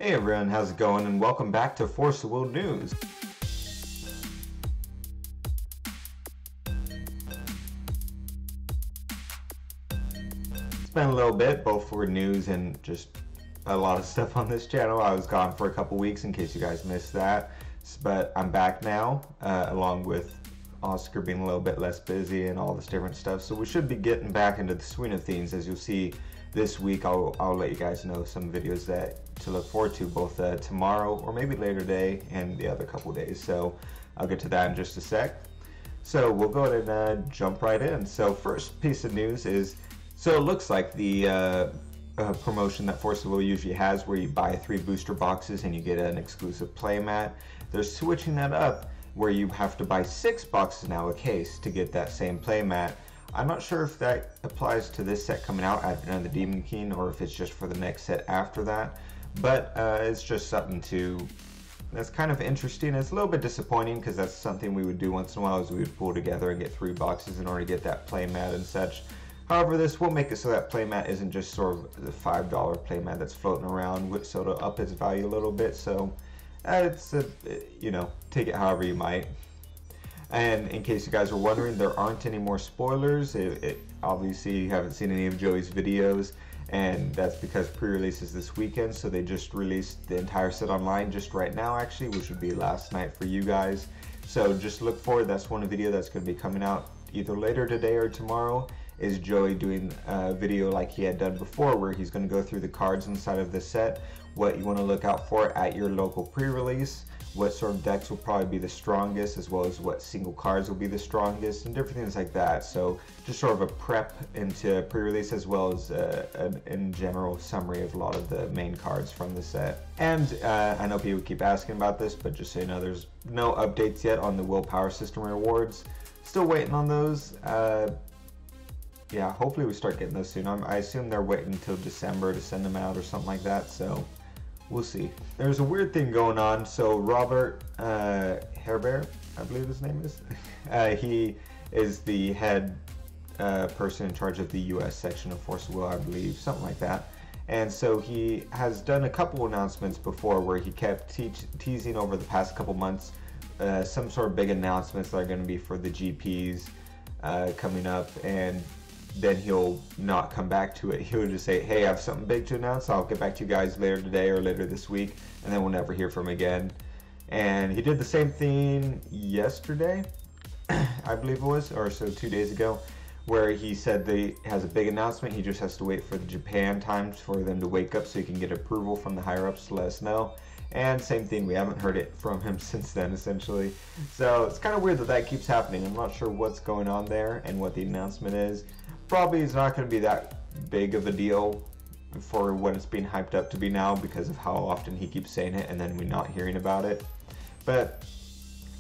Hey everyone, how's it going? And welcome back to Force of Will News. It's been a little bit, both for news and just a lot of stuff on this channel. I was gone for a couple weeks in case you guys missed that, but I'm back now, along with Oscar being a little bit less busy and all this different stuff. So we should be getting back into the swing of things. As you'll see this week, I'll let you guys know some videos that to look forward to, both tomorrow or maybe later today and the other couple days. So I'll get to that in just a sec. So we'll go ahead and jump right in. So first piece of news is, so it looks like the promotion that Force of Will usually has, where you buy 3 booster boxes and you get an exclusive playmat. They're switching that up, where you have to buy 6 boxes now a case to get that same playmat. I'm not sure if that applies to this set coming out at the Demon King or if it's just for the next set after that, but it's just something that's kind of interesting. It's a little bit disappointing because that's something we would do once in a while, is we would pull together and get 3 boxes in order to get that playmat and such. However, this will make it so that playmat isn't just sort of the $5 playmat that's floating around, so it'll up its value a little bit. So it's take it however you might. And in case you guys were wondering, there aren't any more spoilers. Obviously you haven't seen any of Joey's videos, and that's because pre-release is this weekend, so they just released the entire set online just right now actually, which would be last night for you guys. So just look forward. That's one video that's going to be coming out either later today or tomorrow, is Joey doing a video like he had done before, where he's going to go through the cards inside of the set, what you want to look out for at your local pre-release, what sort of decks will probably be the strongest, as well as what single cards will be the strongest, and different things like that. So just sort of a prep into pre-release, as well as an in general summary of a lot of the main cards from the set. And I know people keep asking about this, but just so you know, there's no updates yet on the willpower system rewards. Still waiting on those. Yeah, hopefully we start getting those soon. I assume they're waiting until December to send them out or something like that, so we'll see. There's a weird thing going on. So Robert Herber, I believe his name is, he is the head person in charge of the US section of Force of Will, I believe, something like that. And so he has done a couple announcements before, where he kept teasing over the past couple months some sort of big announcements that are going to be for the GPs coming up, and then he'll not come back to it. He'll just say, hey, I have something big to announce, I'll get back to you guys later today or later this week, and then we'll never hear from him again. And he did the same thing yesterday, I believe it was, or so 2 days ago, where he said that he has a big announcement. He just has to wait for the Japan times for them to wake up so he can get approval from the higher ups to let us know. And same thing, we haven't heard it from him since then, essentially. So it's kind of weird that that keeps happening. I'm not sure what's going on there and what the announcement is. Probably it's not going to be that big of a deal for what it's being hyped up to be now, because of how often he keeps saying it and then we're not hearing about it. But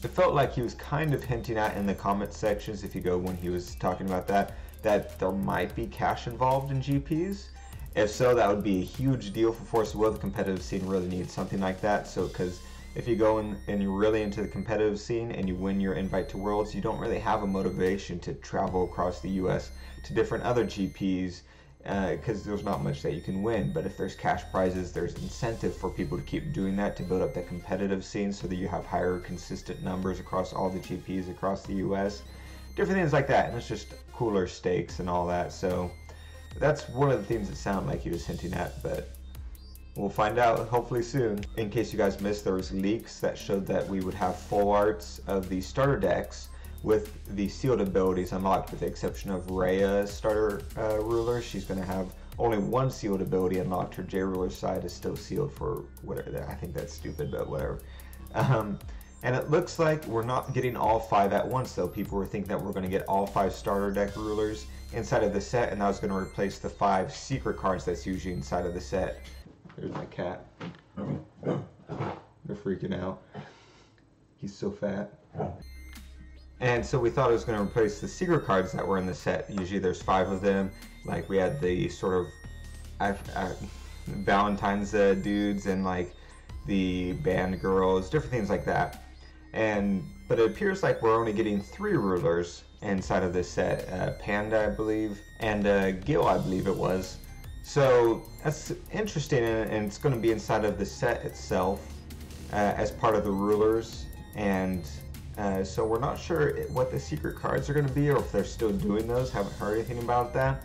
it felt like he was kind of hinting at in the comment sections, if you go when he was talking about that there might be cash involved in GPs. If so, that would be a huge deal for Force of Will. The competitive scene really needs something like that. So, because if you go in and you're really into the competitive scene and you win your invite to Worlds, you don't really have a motivation to travel across the US to different other GPs, because there's not much that you can win. But if there's cash prizes, there's incentive for people to keep doing that, to build up the competitive scene so that you have higher consistent numbers across all the GPs across the US. Different things like that, and it's just cooler stakes and all that. So that's one of the things that sound like he was hinting at, but we'll find out hopefully soon. In case you guys missed, there was leaks that showed that we would have full arts of the starter decks with the sealed abilities unlocked, with the exception of Rhea's starter ruler. She's going to have only one sealed ability unlocked. Her J ruler side is still sealed for whatever. I think that's stupid, but whatever. And it looks like we're not getting all 5 at once, though. People were thinking that we're going to get all 5 starter deck rulers inside of the set, and that was going to replace the 5 secret cards that's usually inside of the set. There's my cat. They're freaking out. He's so fat. And so we thought it was going to replace the secret cards that were in the set. Usually there's 5 of them. Like we had the sort of Valentine's dudes, and like the band girls, different things like that. But it appears like we're only getting 3 rulers inside of this set. Panda, I believe, and Gil, I believe it was. So that's interesting, and it's going to be inside of the set itself as part of the rulers. And so we're not sure what the secret cards are going to be, or if they're still doing those. Haven't heard anything about that.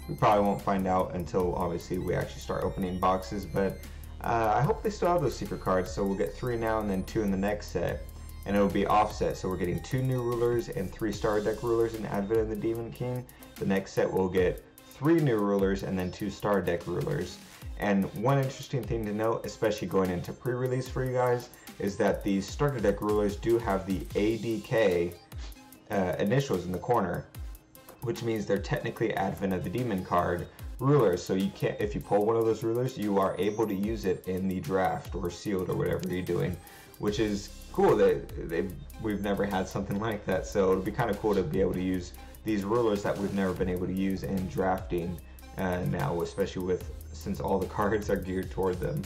We probably won't find out until obviously we actually start opening boxes, but I hope they still have those secret cards. So we'll get 3 now and then 2 in the next set, and it'll be offset. So we're getting 2 new rulers and 3 star deck rulers in Advent of the Demon King. The next set we'll get 3 new rulers and then 2 star deck rulers. And one interesting thing to note, especially going into pre-release for you guys, is that these starter deck rulers do have the ADK initials in the corner, which means they're technically Advent of the Demon card rulers. So you can't, if you pull one of those rulers, you are able to use it in the draft or sealed or whatever you're doing, which is cool. We've never had something like that, so it'll be kind of cool to be able to use these rulers that we've never been able to use in drafting now, especially since all the cards are geared toward them.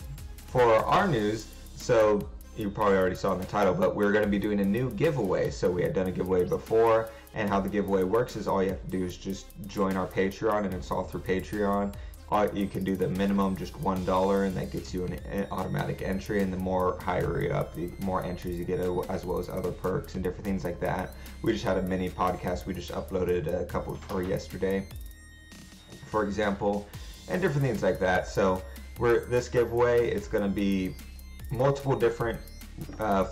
For our news, so you probably already saw in the title, but we're going to be doing a new giveaway. So we had done a giveaway before, and how the giveaway works is all you have to do is just join our Patreon, and it's all through Patreon. You can do the minimum just $1, and that gets you an automatic entry, and the more higher you up, the more entries you get, as well as other perks and different things like that. We just had a mini podcast we just uploaded yesterday, for example, and different things like that. So this giveaway, it's going to be multiple different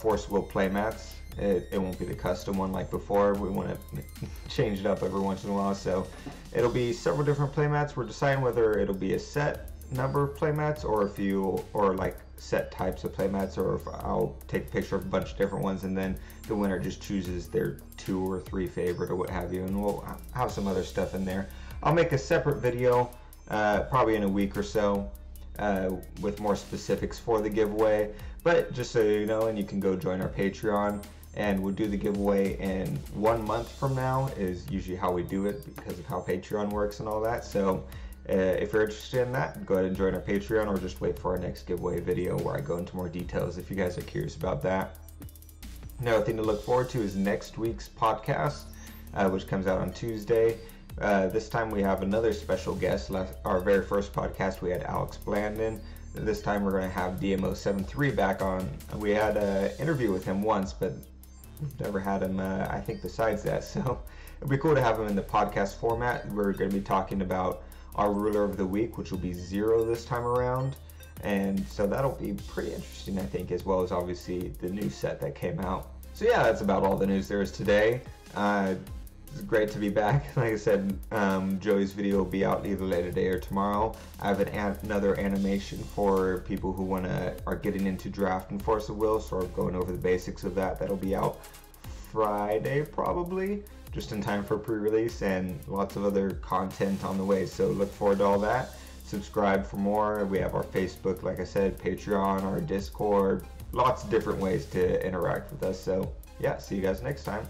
Force Will playmats. It won't be the custom one like before. We want to change it up every once in a while, so it'll be several different playmats. We're deciding whether it'll be a set number of playmats, or like set types of playmats, or if I'll take a picture of a bunch of different ones, and then the winner just chooses their 2 or 3 favorite or what have you, and we'll have some other stuff in there. I'll make a separate video probably in a week or so with more specifics for the giveaway, but just so you know, and you can go join our Patreon, and we'll do the giveaway in 1 month from now is usually how we do it, because of how Patreon works and all that. So if you're interested in that, go ahead and join our Patreon, or just wait for our next giveaway video where I go into more details if you guys are curious about that. Another thing to look forward to is next week's podcast, which comes out on Tuesday. This time we have another special guest. Our very first podcast we had Alex Blandon. This time we're going to have DMO73 back on. We had an interview with him once, but we've never had him, I think, besides that. So it'd be cool to have him in the podcast format. We're going to be talking about our ruler of the week, which will be 0 this time around. And so that'll be pretty interesting, I think, as well as obviously the new set that came out. So yeah, that's about all the news there is today. It's great to be back. Like I said, Joey's video will be out either later today or tomorrow. I have another animation for people who are getting into draft and Force of Will, sort of going over the basics of that. That'll be out Friday probably, just in time for pre-release, and lots of other content on the way. So look forward to all that. Subscribe for more. We have our Facebook, like I said, Patreon, our Discord, lots of different ways to interact with us. So yeah, see you guys next time.